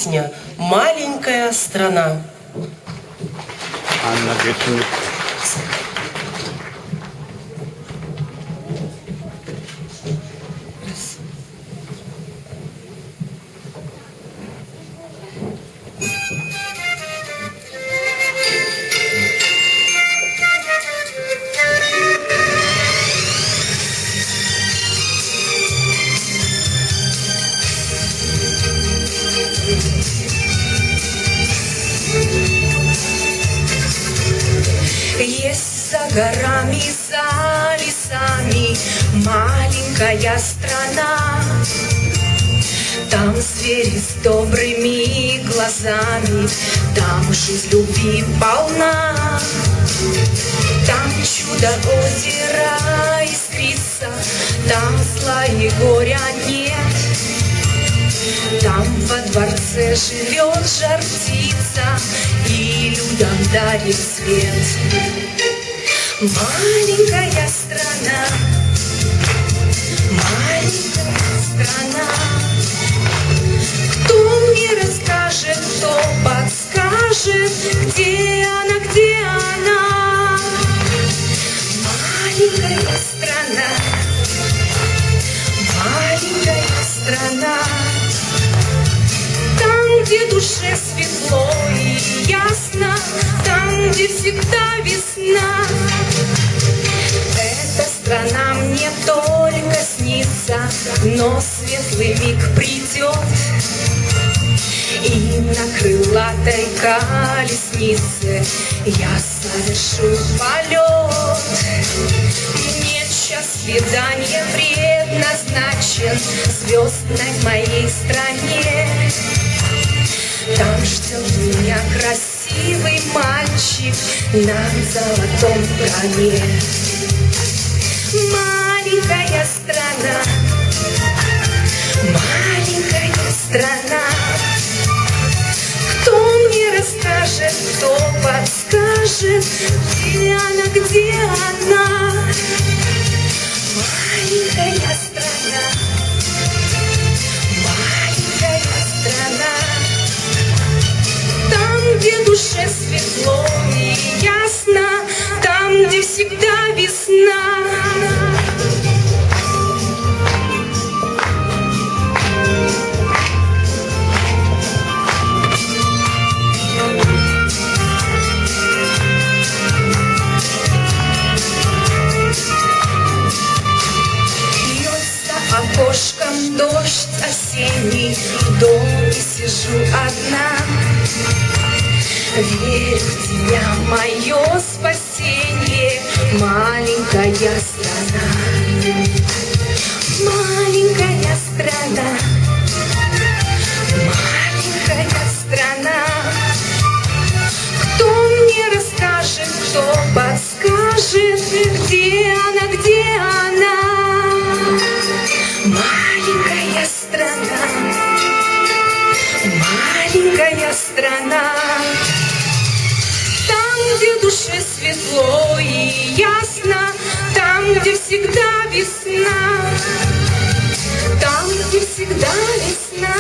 песня «Маленькая страна». Анна Гетченко. Есть за горами, за лесами маленькая страна. Там звери с добрыми глазами, там жизнь любви полна. Там чудо озера искрится, там зла и горя нет. Там во дворце живет жар-птица и людям дарит свет. Маленькая страна, маленькая страна. Кто мне расскажет, кто подскажет, где она, где она? Маленькая страна, маленькая страна. Там, где душе светло и ясно, там, где всегда весна. Эта страна мне только снится, но светлый миг придет, и на крылатой колеснице я совершу полет. Мне час свидания предназначен звездной моей стране. Там ждет меня красивый мальчик на золотом коне. Маленькая страна, маленькая страна. Кто мне расскажет, кто подскажет, где она, где она? Маленькая страна, маленькая страна. Там, где душе светло и ясно, там, где всегда весна. Окошком дождь осенний, в доме сижу одна. Верю в тебя, мое спасение, маленькая страна. Маленькая страна, маленькая страна. Кто мне расскажет, кто подскажет, где она, где она? Маленькая страна, маленькая страна. Там, где душе светло и ясно, там, где всегда весна, там, где всегда весна.